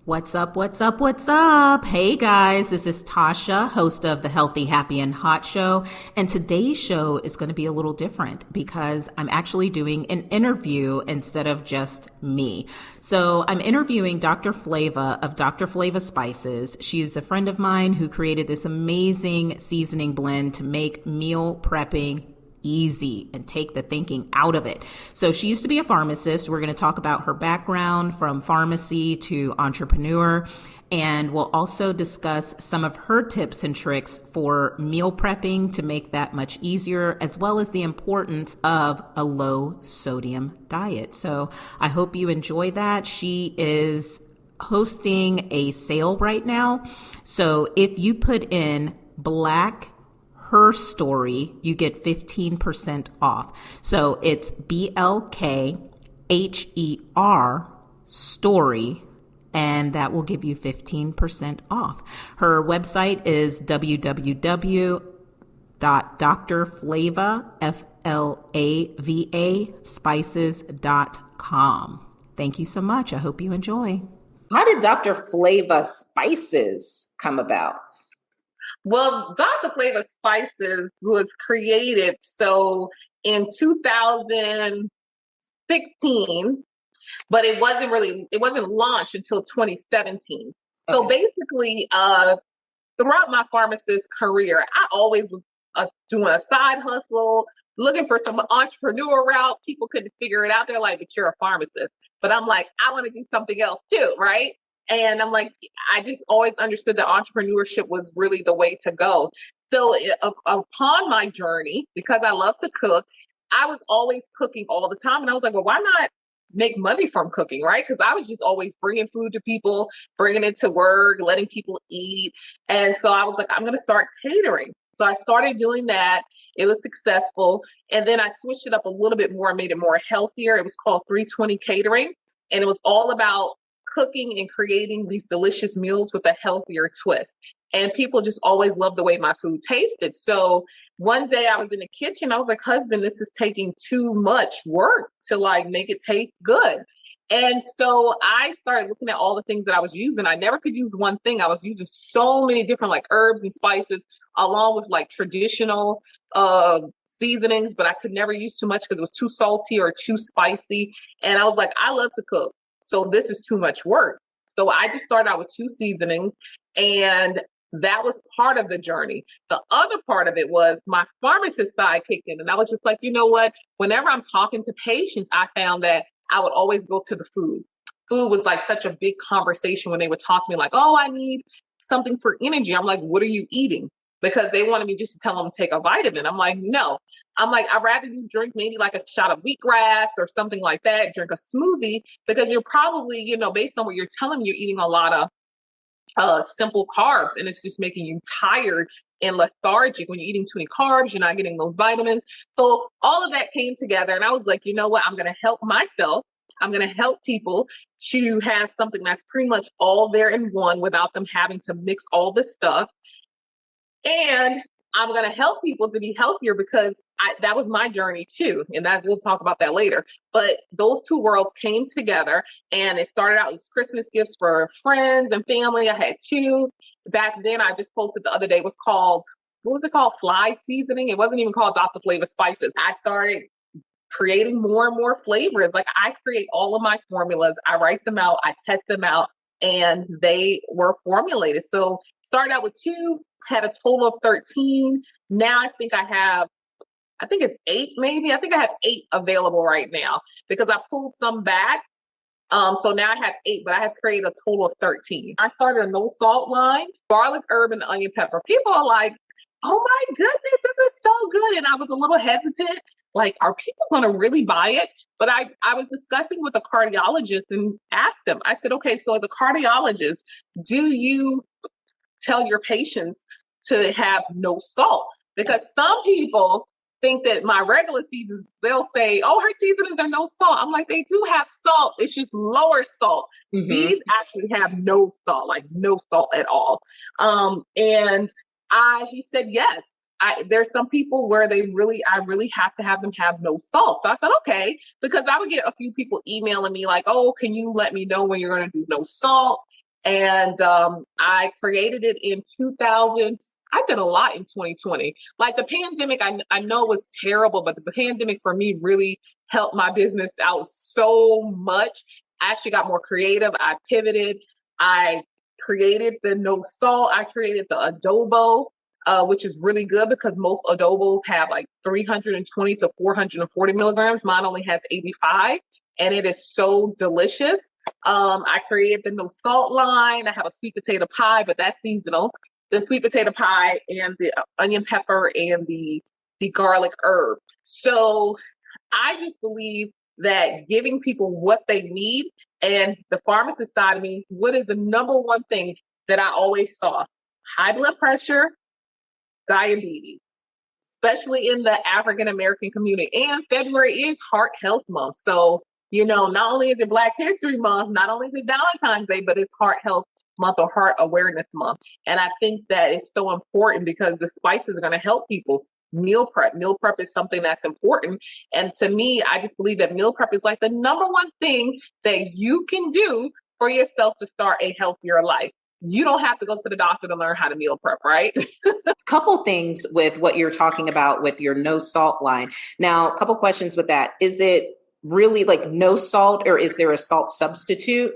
What's up? What's up? What's up? Hey guys, this is Tasha, host of the Healthy, Happy, and Hot Show. And today's show is going to be a little different because I'm actually doing an interview instead of just me. So I'm interviewing Dr. Flava of Dr. Flava Spices. She's a friend of mine who created this amazing seasoning blend to make meal prepping easy and take the thinking out of it. So she used to be a pharmacist. We're going to talk about her background from pharmacy to entrepreneur. And we'll also discuss some of her tips and tricks for meal prepping to make that much easier, as well as the importance of a low sodium diet. So I hope you enjoy that. She is hosting a sale right now. So if you put in Black Her Story, you get 15% off. So it's BLKHER story, and that will give you 15% off. Her website is www.drflava spices.com. Thank you so much. I hope you enjoy. How did Dr. Flava Spices come about? Well, Dr. Flava Spices was created in 2016, but it wasn't launched until 2017. Okay. So basically, throughout my pharmacist career, I always was doing a side hustle, looking for some entrepreneur route. People couldn't figure it out. They're like, but you're a pharmacist. But I'm like, I want to do something else too, right? And I'm like, I just always understood that entrepreneurship was really the way to go. So upon my journey, because I love to cook, I was always cooking all the time. And I was like, well, why not make money from cooking, right? Because I was just always bringing food to people, bringing it to work, letting people eat. And so I was like, I'm going to start catering. So I started doing that. It was successful. And then I switched it up a little bit more and made it more healthier. It was called 320 Catering. And it was all about cooking and creating these delicious meals with a healthier twist. And people just always loved the way my food tasted. So one day I was in the kitchen. I was like, husband, this is taking too much work to make it taste good. And so I started looking at all the things that I was using. I never could use one thing. I was using so many different herbs and spices along with traditional seasonings, but I could never use too much because it was too salty or too spicy. And I was like, I love to cook, so this is too much work. So I just started out with 2 seasonings, and that was part of the journey. The other part of it was my pharmacist side kicked in. And I was just like, you know what? Whenever I'm talking to patients, I found that I would always go to the food. Food was such a big conversation when they would talk to me oh, I need something for energy. I'm like, what are you eating? Because they wanted me just to tell them to take a vitamin. I'm like, no. I'm like, I'd rather you drink maybe a shot of wheatgrass or something like that, drink a smoothie, because you're probably, based on what you're telling me, you're eating a lot of simple carbs, and it's just making you tired and lethargic. When you're eating too many carbs, you're not getting those vitamins. So all of that came together, and I was like, you know what? I'm going to help myself. I'm going to help people to have something that's pretty much all there in one without them having to mix all this stuff. And I'm going to help people to be healthier because that was my journey too. And we'll talk about that later. But those two worlds came together, and it started out as Christmas gifts for friends and family. I had 2. Back then, I just posted the other day, what was it called? Fly seasoning. It wasn't even called Dr. Flava Spices. I started creating more and more flavors. I create all of my formulas. I write them out. I test them out, and they were formulated. So started out with 2, had a total of 13. Now I think it's 8 maybe. I think I have 8 available right now because I pulled some back. So now I have 8, but I have created a total of 13. I started a no salt line, garlic, herb, and onion pepper. People are like, oh my goodness, this is so good. And I was a little hesitant. Are people going to really buy it? But I was discussing with a cardiologist and asked him, I said, okay, so as a cardiologist, do you tell your patients to have no salt? Because some people think that my regular seasons, they'll say, oh, her seasonings are no salt. I'm like, they do have salt. It's just lower salt. Mm-hmm. These actually have no salt, no salt at all. And he said, yes, there's some people where I really have to have them have no salt. So I said, okay, because I would get a few people emailing me oh, can you let me know when you're going to do no salt? And I created it in 2000. I did a lot in 2020. Like the pandemic, I know was terrible, but the pandemic for me really helped my business out so much. I actually got more creative. I pivoted. I created the no salt. I created the adobo, which is really good because most adobos have like 320 to 440 milligrams. Mine only has 85, and it is so delicious. I created the no salt line. I have a sweet potato pie, but that's seasonal. The sweet potato pie and the onion pepper and the garlic herb. So I just believe that giving people what they need, and the pharmacist side of me, what is the number one thing that I always saw? High blood pressure, diabetes, especially in the African American community. And February is Heart Health Month. So, not only is it Black History Month, not only is it Valentine's Day, but it's Heart Health Month or Heart Awareness Month. And I think that it's so important because the spices are going to help people. Meal prep. Meal prep is something that's important. And to me, I just believe that meal prep is like the number one thing that you can do for yourself to start a healthier life. You don't have to go to the doctor to learn how to meal prep, right? Couple things with what you're talking about with your no salt line. Now, a couple questions with that. Is it really like no salt, or is there a salt substitute?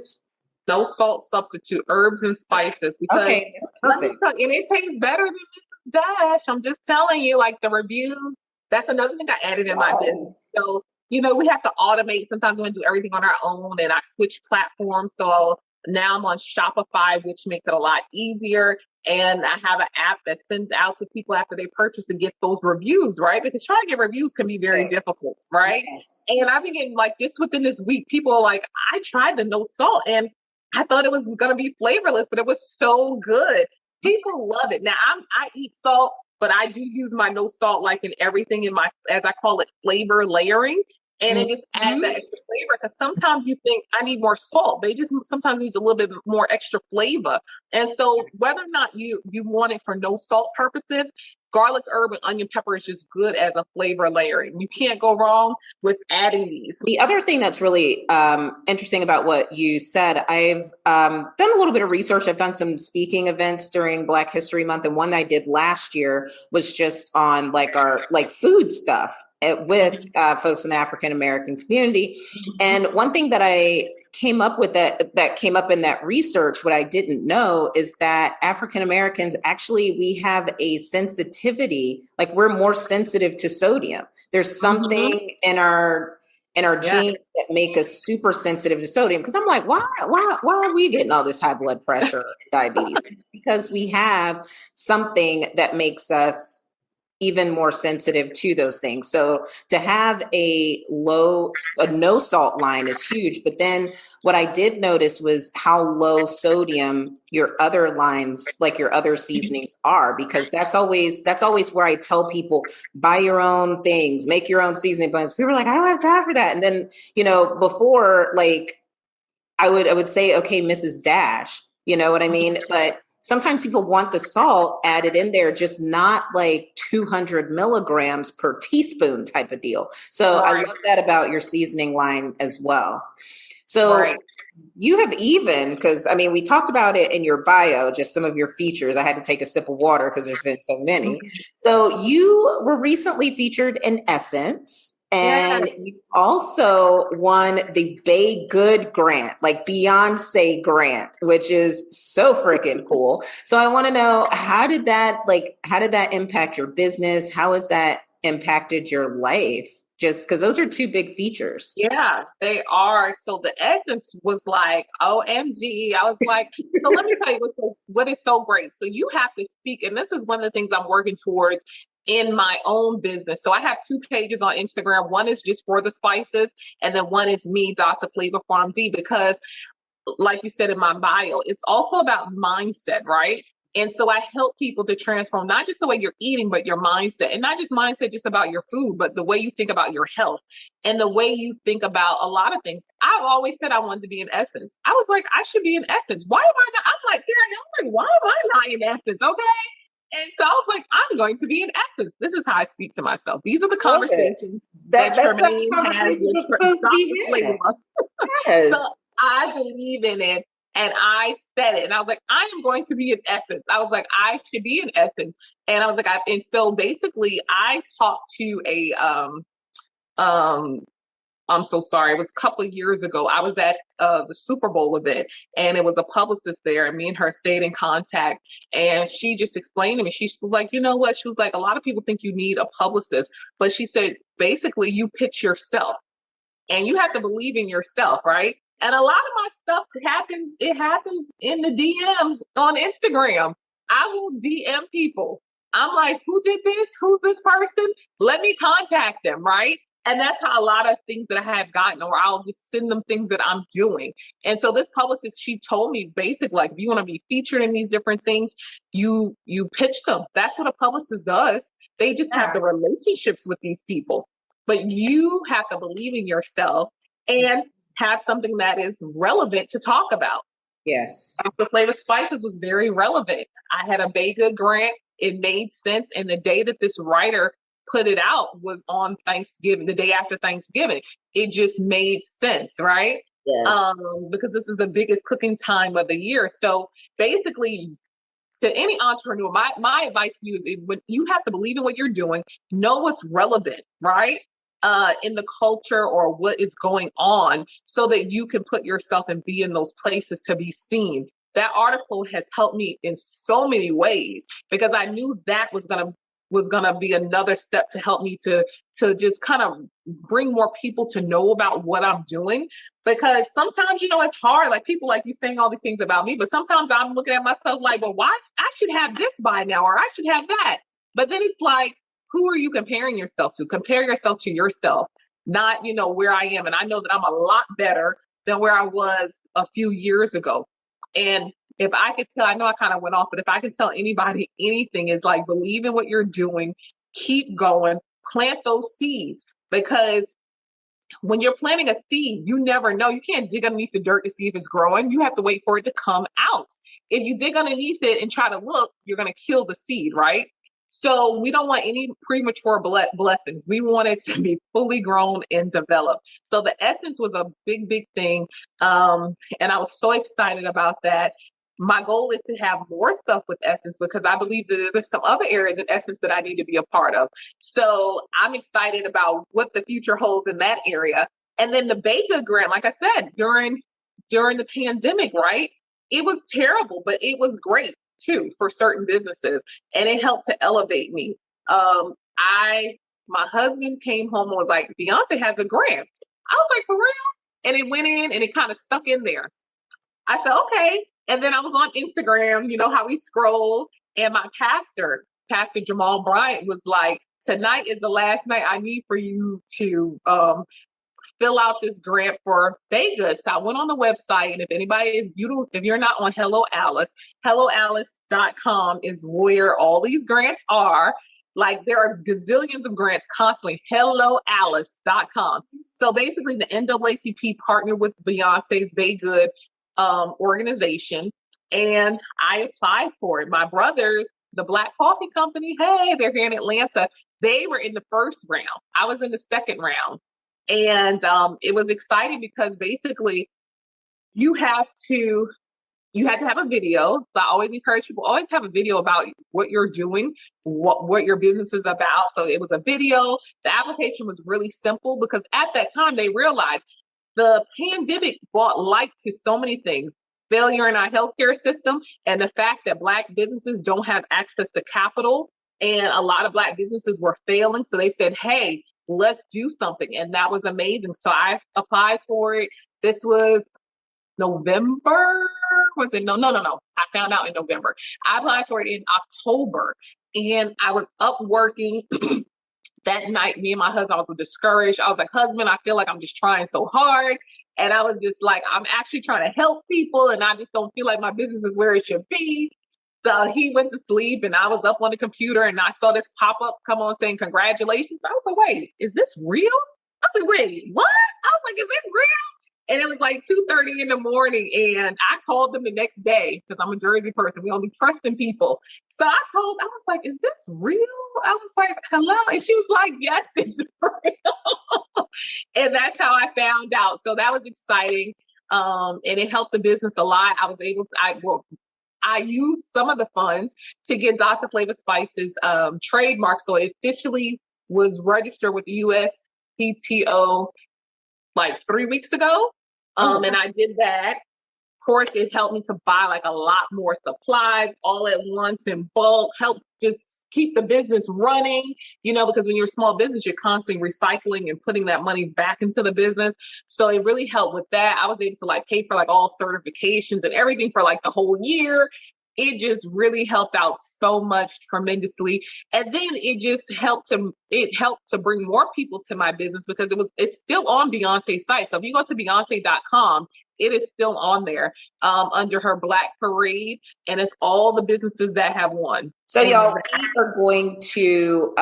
No salt substitute, herbs and spices. Because Okay, that's perfect. and it tastes better than Mrs. Dash. I'm just telling you, like the reviews. That's another thing I added in my business. So, we have to automate. Sometimes we want to do everything on our own, and I switch platforms. So now I'm on Shopify, which makes it a lot easier. And I have an app that sends out to people after they purchase to get those reviews, right? Because trying to get reviews can be very difficult, right? Yes. And I've been getting like just within this week, people are like, I tried the no salt and I thought it was going to be flavorless, but it was so good. People love it. Now I eat salt, but I do use my no salt like in everything in my, as I call it, flavor layering. And it just adds that extra flavor because sometimes you think I need more salt, but it just sometimes needs a little bit more extra flavor. And so whether or not you want it for no salt purposes, garlic, herb, and onion pepper is just good as a flavor layering. You can't go wrong with adding these. The other thing that's really interesting about what you said, I've done a little bit of research. I've done some speaking events during Black History Month, and one I did last year was just on like our like food stuff with folks in the African American community. And one thing that I came up with that came up in that research, what I didn't know is that African Americans actually, we have a sensitivity, like we're more sensitive to sodium. There's something in our genes that make us super sensitive to sodium. Because I'm like, why are we getting all this high blood pressure and diabetes? It's because we have something that makes us even more sensitive to those things. So to have a no salt line is huge. But then what I did notice was how low sodium your other lines, like your other seasonings are, because that's always where I tell people, buy your own things, make your own seasoning blends. People are like, I don't have time for that. And then, before, like I would say, okay, Mrs. Dash, you know what I mean? But sometimes people want the salt added in there, just not like 200 milligrams per teaspoon type of deal. So I love that about your seasoning line as well. So you have even, because I mean, we talked about it in your bio, just some of your features. I had to take a sip of water because there's been so many. So you were recently featured in Essence. And you also won the Bay Good grant, like Beyonce grant, which is so freaking cool. So I want to know, how did that impact your business? How has that impacted your life? Just because those are two big features. Yeah, they are. So the Essence was like, OMG. I was like, so let me tell you what is so great. So you have to speak, and this is one of the things I'm working towards in my own business. So I have 2 pages on Instagram. One is just for the spices, and then one is me, Dr. Flava PharmD, because like you said in my bio, it's also about mindset, right? And so I help people to transform not just the way you're eating, but your mindset, and not just mindset just about your food, but the way you think about your health and the way you think about a lot of things. I've always said I wanted to be in Essence. I was like, I should be in Essence. Why am I not? I'm like, here I am. I'm like, why am I not in Essence? Okay. And so I was like, I'm going to be in Essence. This is how I speak to myself. These are the conversations that Tremaine has with Dr. Flava. So I believe in it. And I said it, and I was like, I am going to be in Essence. I was like, I should be in Essence. And I was like, and so basically I talked to um, I'm so sorry. It was a couple of years ago. I was at the Super Bowl event, and it was a publicist there, and me and her stayed in contact. And she just explained to me, she was like, you know what? She was like, a lot of people think you need a publicist, but she said, basically, you pitch yourself, and you have to believe in yourself, right? And a lot of my stuff happens, it happens in the DMs on Instagram. I will DM people. I'm like, who did this? Who's this person? Let me contact them, right? And that's how a lot of things that I have gotten, or I'll just send them things that I'm doing. And so this publicist, she told me basically, like, if you want to be featured in these different things, you pitch them. That's what a publicist does. They just have the relationships with these people. But you have to believe in yourself and have something that is relevant to talk about. Yes. The Flava Spices was very relevant. I had a Bega grant. It made sense. And the day that this writer put it out was on Thanksgiving, the day after Thanksgiving. It just made sense, right? Yes. Because this is the biggest cooking time of the year. So basically, to any entrepreneur, my advice to you is when you have to believe in what you're doing, know what's relevant, right? In the culture or what is going on, so that you can put yourself and be in those places to be seen. That article has helped me in so many ways, because I knew that was gonna be another step to help me to just kind of bring more people to know about what I'm doing. Because sometimes, it's hard, like people like you saying all these things about me, but sometimes I'm looking at myself like, well, why I should have this by now, or I should have that. But then it's like, who are you comparing yourself to? Compare yourself to yourself, not, where I am. And I know that I'm a lot better than where I was a few years ago. And if I could tell, I know I kind of went off, but if I could tell anybody anything, is like, believe in what you're doing, keep going, plant those seeds. Because when you're planting a seed, you never know. You can't dig underneath the dirt to see if it's growing. You have to wait for it to come out. If you dig underneath it and try to look, you're going to kill the seed, right? So we don't want any premature blessings. We want it to be fully grown and developed. So the Essence was a big, big thing. And I was so excited about that. My goal is to have more stuff with Essence, because I believe that there's some other areas in Essence that I need to be a part of. So I'm excited about what the future holds in that area. And then the Bega grant, like I said, during the pandemic, right? It was terrible, but it was great too for certain businesses, and it helped to elevate me. My husband came home and was like, Beyonce has a grant. I was like, for real? And it went in and it kind of stuck in there. I said, okay. And then I was on Instagram, how we scroll, and my pastor, Pastor Jamal Bryant, was like, tonight is the last night I need for you to fill out this grant for Vegas. So I went on the website, and if you're not on Hello Alice, helloalice.com is where all these grants are. Like, there are gazillions of grants constantly. helloalice.com. So basically, the NAACP partnered with Beyonce's Bay Good organization, and I applied for it. My brothers, the Black Coffee Company, hey, they're here in Atlanta. They were in the first round. I was in the second round. And it was exciting because basically you had to have a video. So I always encourage people, always have a video about what you're doing, what your business is about. So it was a video. The application was really simple, because at that time they realized the pandemic brought light to so many things. Failure in our healthcare system, and the fact that Black businesses don't have access to capital, and a lot of Black businesses were failing. So they said, hey, let's do something. And that was amazing. So I applied for it. This was November. Was it? No. I found out in November. I applied for it in October, and I was up working. That night, me and my husband, I was discouraged. I was like, husband, I feel like I'm just trying so hard. And I was just like, I'm actually trying to help people, and I just don't feel like my business is where it should be. So he went to sleep, and I was up on the computer, and I saw this pop up come on saying, congratulations. I was like, wait, is this real? I was like, wait, what? I was like, is this real? And it was like 2:30 in the morning, and I called them the next day, because I'm a Jersey person. We don't be trusting people. So I was like, is this real? I was like, hello? And she was like, yes, it's real. And that's how I found out. So that was exciting. And it helped the business a lot. I used some of the funds to get Dr. Flava Spice's trademark. So it officially was registered with the USPTO like 3 weeks ago. And I did that. Of course, it helped me to buy like a lot more supplies all at once in bulk, help just keep the business running, because when you're a small business, you're constantly recycling and putting that money back into the business. So it really helped with that. I was able to like pay for like all certifications and everything for like the whole year. It just really helped out so much tremendously. And then it helped to bring more people to my business because it's still on Beyonce's site. So if you go to Beyonce.com, it is still on there under her Black Parade, and it's all the businesses that have won. So y'all, we are going to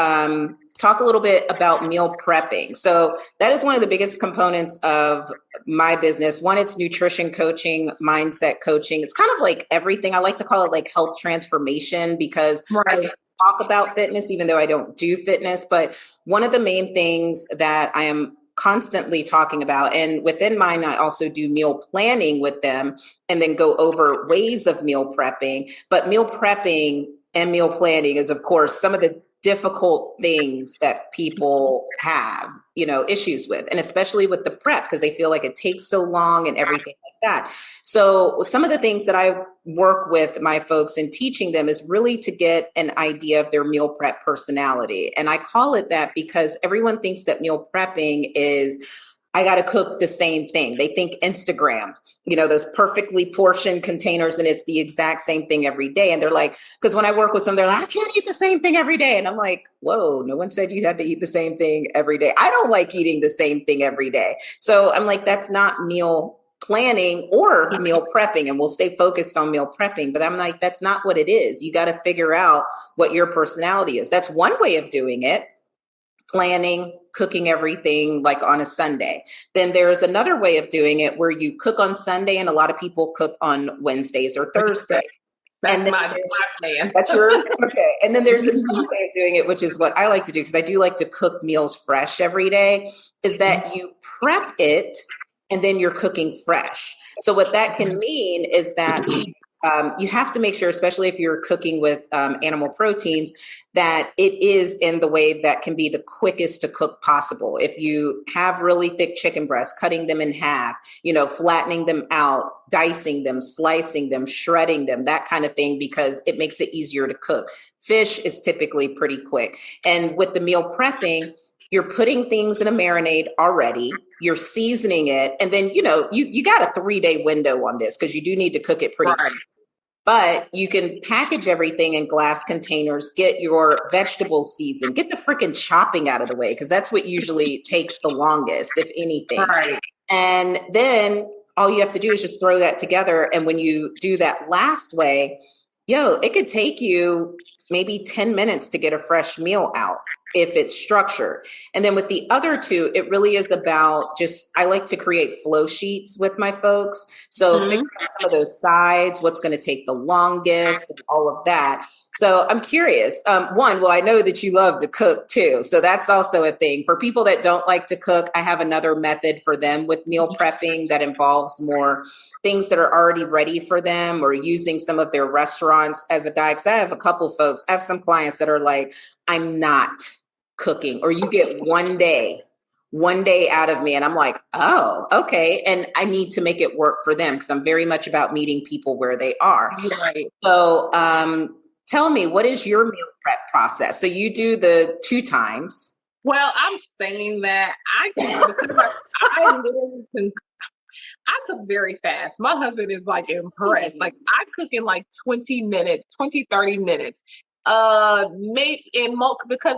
talk a little bit about meal prepping. So that is one of the biggest components of my business. One, it's nutrition coaching, mindset coaching. It's kind of like everything. I like to call it like health transformation because I can talk about fitness, even though I don't do fitness. But one of the main things that I am constantly talking about, and within mine, I also do meal planning with them and then go over ways of meal prepping. But meal prepping and meal planning is, of course, some of the difficult things that people have, issues with, and especially with the prep because they feel like it takes so long and everything like that. So some of the things that I work with my folks in teaching them is really to get an idea of their meal prep personality. And I call it that because everyone thinks that meal prepping is, I got to cook the same thing. They think Instagram, those perfectly portioned containers, and it's the exact same thing every day. And they're like, because when I work with them, they're like, I can't eat the same thing every day. And I'm like, whoa, no one said you had to eat the same thing every day. I don't like eating the same thing every day. So I'm like, that's not meal planning or meal prepping, and we'll stay focused on meal prepping. But I'm like, that's not what it is. You got to figure out what your personality is. That's one way of doing it. Planning, cooking everything like on a Sunday. Then there's another way of doing it where you cook on Sunday, and a lot of people cook on Wednesdays or Thursdays. That's my plan. That's yours? Okay. And then there's another way of doing it, which is what I like to do because I do like to cook meals fresh every day, is that you prep it and then you're cooking fresh. So what that can mean is that you have to make sure, especially if you're cooking with animal proteins, that it is in the way that can be the quickest to cook possible. If you have really thick chicken breasts, cutting them in half, flattening them out, dicing them, slicing them, shredding them, that kind of thing, because it makes it easier to cook. Fish is typically pretty quick. And with the meal prepping, you're putting things in a marinade already, you're seasoning it, and then, you got a 3-day window on this because you do need to cook it pretty quick. But you can package everything in glass containers, get your vegetables seasoned, get the freaking chopping out of the way, because that's what usually takes the longest, if anything. Right. And then all you have to do is just throw that together. And when you do that last way, it could take you maybe 10 minutes to get a fresh meal out if it's structured. And then with the other two, it really is about I like to create flow sheets with my folks. So figure out some of those sides, what's going to take the longest and all of that. So I'm curious. I know that you love to cook too. So that's also a thing. For people that don't like to cook, I have another method for them with meal prepping that involves more things that are already ready for them, or using some of their restaurants as a guide. Because I have a couple folks, I have some clients that are like, I'm not cooking, or you get one day out of me. And I'm like, oh, okay. And I need to make it work for them because I'm very much about meeting people where they are. Right. So tell me, what is your meal prep process? So you do the 2 times. Well, I'm saying that I cook very fast. My husband is like impressed. Like I cook in like 20 minutes, 20, 30 minutes. Because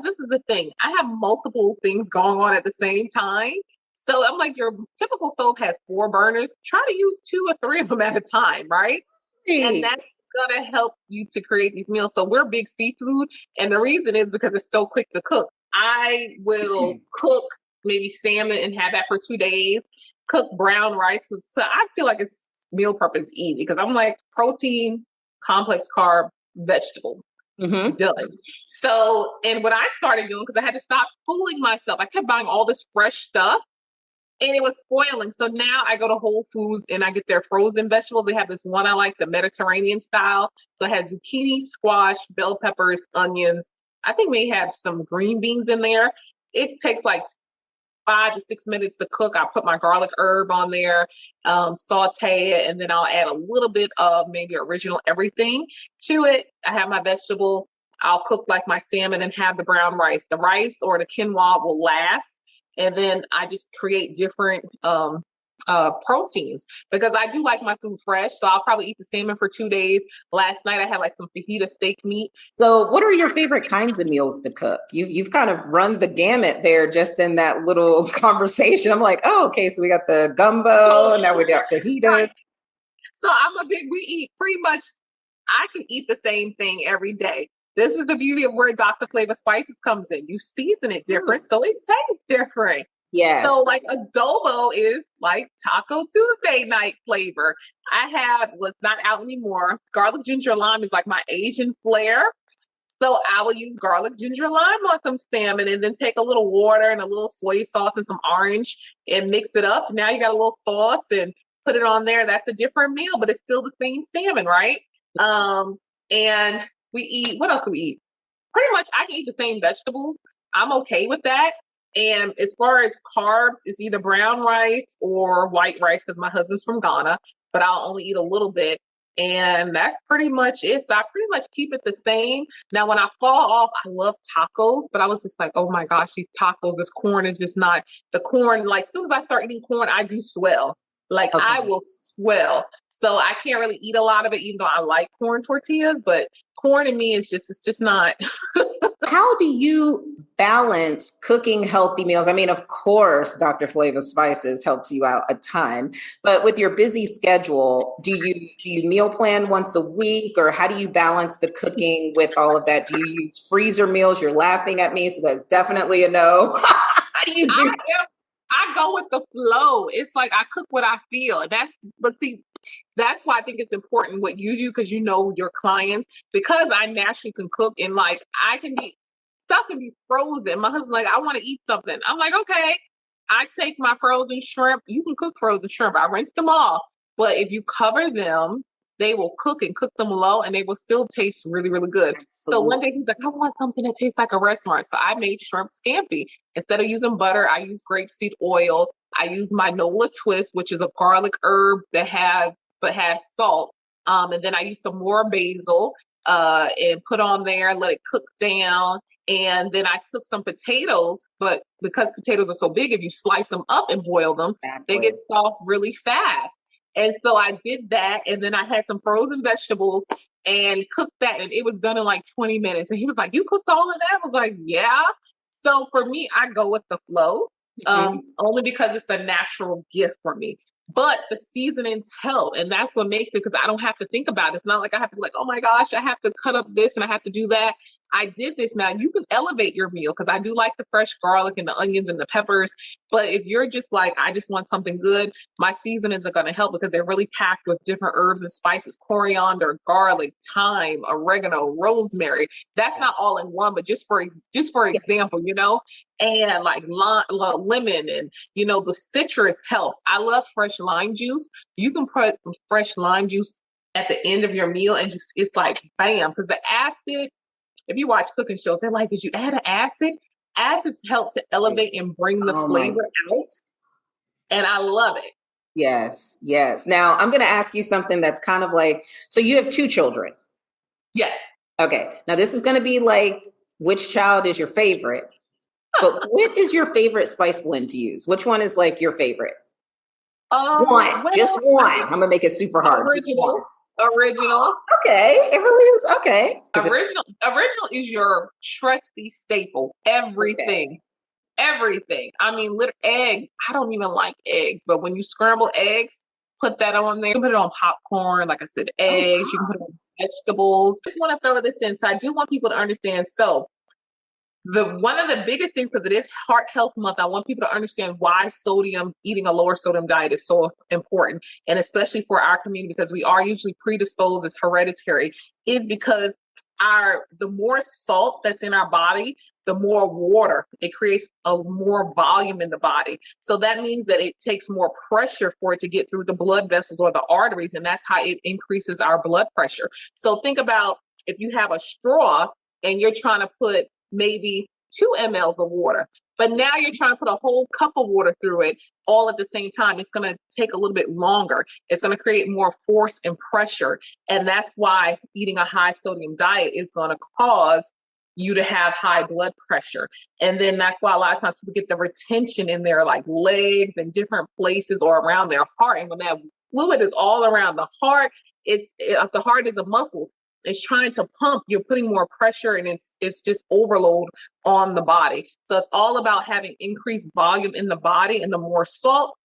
this is the thing, I have multiple things going on at the same time. So I'm like, your typical stove has 4 burners. Try to use 2 or 3 of them at a time, right? And that's gonna help you to create these meals. So we're big seafood, and the reason is because it's so quick to cook. I will cook maybe salmon and have that for 2 days. Cook brown rice. So I feel like it's meal prep is easy because I'm like protein, complex carb, vegetable. Done. So, and what I started doing, because I had to stop fooling myself, I kept buying all this fresh stuff. and it was spoiling. So now I go to Whole Foods and I get their frozen vegetables. They have this one I like, the Mediterranean style. So it has zucchini, squash, bell peppers, onions. I think we have some green beans in there. It takes like 5 to 6 minutes to cook. I put my garlic herb on there, saute it, and then I'll add a little bit of maybe original everything to it. I have my vegetable. I'll cook like my salmon and have the brown rice. The rice or the quinoa will last. And then I just create different proteins because I do like my food fresh. So I'll probably eat the salmon for 2 days. Last night I had like some fajita steak meat. So, what are your favorite kinds of meals to cook? You've kind of run the gamut there just in that little conversation. I'm like, oh, okay, so we got the gumbo, and now we got fajita. So we eat pretty much, I can eat the same thing every day. This is the beauty of where Dr. Flava Spices comes in. You season it different, so it tastes different. Yes. So like adobo is like Taco Tuesday night flavor. I have what's not out anymore. Garlic ginger lime is like my Asian flair. So I will use garlic ginger lime on some salmon and then take a little water and a little soy sauce and some orange and mix it up. Now you got a little sauce and put it on there. That's a different meal, but it's still the same salmon, right? And we eat, what else do we eat? Pretty much I can eat the same vegetables. I'm okay with that. And as far as carbs, it's either brown rice or white rice because my husband's from Ghana, but I'll only eat a little bit. And that's pretty much it. So I pretty much keep it the same. Now, when I fall off, I love tacos, but I was just like, oh my gosh, these tacos, this corn is just not the corn. Like, as soon as I start eating corn, I do swell. Like, okay. I will swell. So I can't really eat a lot of it, even though I like corn tortillas, but corn in me is it's just not. How do you balance cooking healthy meals? I mean, of course, Dr. Flava Spices helps you out a ton, but with your busy schedule, do you meal plan once a week, or how do you balance the cooking with all of that? Do you use freezer meals? You're laughing at me, so that's definitely a no. How do you do? I go with the flow. It's like I cook what I feel. That's why I think it's important what you do because you know your clients. Because I naturally can cook and like stuff can be frozen. My husband's like, I want to eat something. I'm like, okay. I take my frozen shrimp. You can cook frozen shrimp. I rinse them off. But if you cover them, they will cook and cook them low and they will still taste really, really good. Absolutely. So one day he's like, I want something that tastes like a restaurant. So I made shrimp scampi. Instead of using butter, I use grapeseed oil. I use my Nola twist, which is a garlic herb that has salt. And then I use some more basil and put on there, let it cook down. And then I took some potatoes, but because potatoes are so big, if you slice them up and boil them, they get soft really fast. And so I did that. And then I had some frozen vegetables and cooked that. And it was done in like 20 minutes. And he was like, you cooked all of that? I was like, yeah. So for me, I go with the flow, only because it's a natural gift for me. But the seasonings help, and that's what makes it because I don't have to think about it. It's not like I have to be like, oh my gosh, I have to cut up this and I have to do that. I did this now. You can elevate your meal because I do like the fresh garlic and the onions and the peppers. But if you're just like, I just want something good, my seasonings are going to help because they're really packed with different herbs and spices, coriander, garlic, thyme, oregano, rosemary. That's not all in one, but just for example, and like lemon and, the citrus helps. I love fresh lime juice. You can put fresh lime juice at the end of your meal and it's like, bam, because the acid, if you watch cooking shows, they're like, did you add an acid? Acids help to elevate and bring the flavor out. And I love it. Yes, yes. Now, I'm going to ask you something that's kind of like, so you have 2 children? Yes. Okay. Now, this is going to be like, which child is your favorite? But what is your favorite spice blend to use? Which one is like your favorite? Just one. I'm going to make it super hard. Original. Okay. It really is. Okay. Original is your trusty staple. Everything. I mean, eggs. I don't even like eggs, but when you scramble eggs, put that on there. You can put it on popcorn. Like I said, eggs. You can put it on vegetables. I just want to throw this in. So I do want people to understand. So one of the biggest things, because it is Heart Health Month, I want people to understand why eating a lower sodium diet is so important. And especially for our community, because we are usually predisposed, it's hereditary, is because the more salt that's in our body, the more water. It creates a more volume in the body. So that means that it takes more pressure for it to get through the blood vessels or the arteries, and that's how it increases our blood pressure. So think about if you have a straw and you're trying to put maybe 2 mLs of water, but now you're trying to put a whole cup of water through it all at the same time. It's going to take a little bit longer. It's going to create more force and pressure. And that's why eating a high sodium diet is going to cause you to have high blood pressure. And then that's why a lot of times people get the retention in their like legs and different places or around their heart. And when that fluid is all around the heart, if the heart is a muscle, it's trying to pump, you're putting more pressure, and it's just overload on the body. So it's all about having increased volume in the body, and the more salt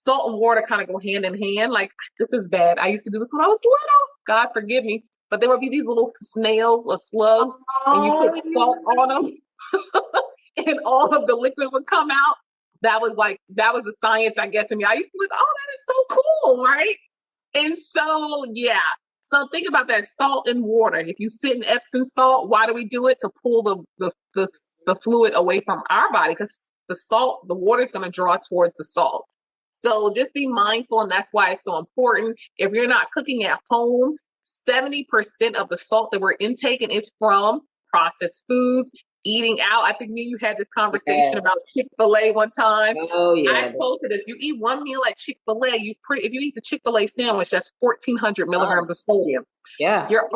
and water kind of go hand in hand. Like, this is bad. I used to do this when I was little. God forgive me. But there would be these little snails or slugs, and you put salt on them, and all of the liquid would come out. That was the science, I guess, in me. I used to be like, oh, that is so cool, right? And so, yeah. So think about that, salt and water. If you sit in Epsom salt, why do we do it? To pull the fluid away from our body, because the water is going to draw towards the salt. So just be mindful, and that's why it's so important. If you're not cooking at home, 70% of the salt that we're intaking is from processed foods, eating out. I think me and you had this conversation about Chick-fil-A one time. Oh, yeah. I told you this. You eat one meal at Chick-fil-A, if you eat the Chick-fil-A sandwich, that's 1,400 milligrams of sodium. Yeah. You're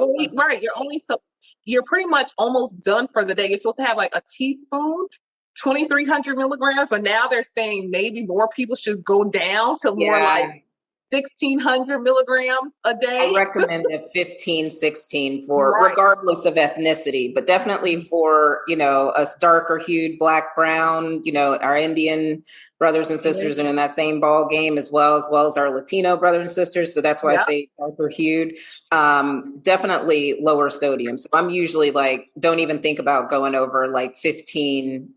pretty much almost done for the day. You're supposed to have like a teaspoon, 2,300 milligrams, but now they're saying maybe more people should go down to more like 1,600 milligrams a day. I recommend a 15, 16 for regardless of ethnicity, but definitely for, us darker hued, black, brown, our Indian brothers and sisters are in that same ball game as well as our Latino brothers and sisters. So that's why I say darker hued, definitely lower sodium. So I'm usually don't even think about going over 15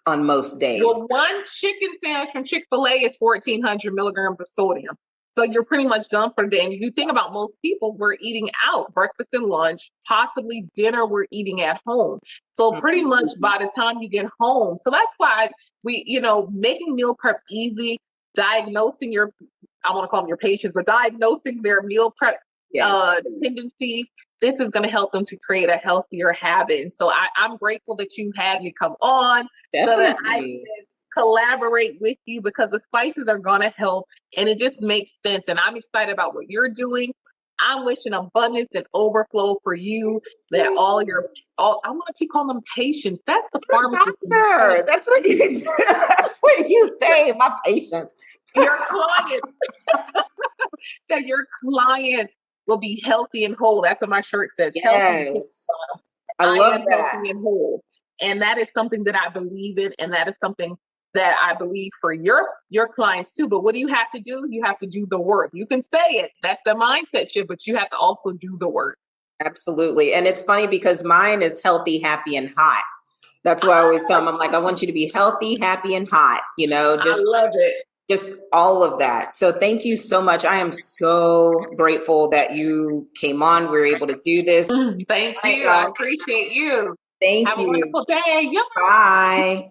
on most days. Well, one chicken sandwich from Chick-fil-A is 1,400 milligrams of sodium. So you're pretty much done for the day. And if you think about most people, we're eating out, breakfast and lunch, possibly dinner, we're eating at home. So pretty much by the time you get home. So that's why making meal prep easy, diagnosing I want to call them your patients, but diagnosing their meal prep tendencies. This is going to help them to create a healthier habit. And so I'm grateful that you had me come on. Definitely. So that I can collaborate with you, because the spices are going to help, and it just makes sense. And I'm excited about what you're doing. I'm wishing abundance and overflow for you, that I want to keep calling them patients. That's the pharmacist. That's what you do. That's what you say, my patients. Your clients. That your clients will be healthy and whole. That's what my shirt says. Yes. I love that. Healthy and whole. And that is something that I believe in, and that is something that I believe for your clients too. But what do you have to do? You have to do the work. You can say it. That's the mindset shift, but you have to also do the work. Absolutely. And it's funny because mine is healthy, happy, and hot. That's why I always tell them, I'm like, I want you to be healthy, happy, and hot. I love it. Just all of that. So thank you so much. I am so grateful that you came on. We were able to do this. Thank you. I appreciate you. Thank you. Have a wonderful day. Bye.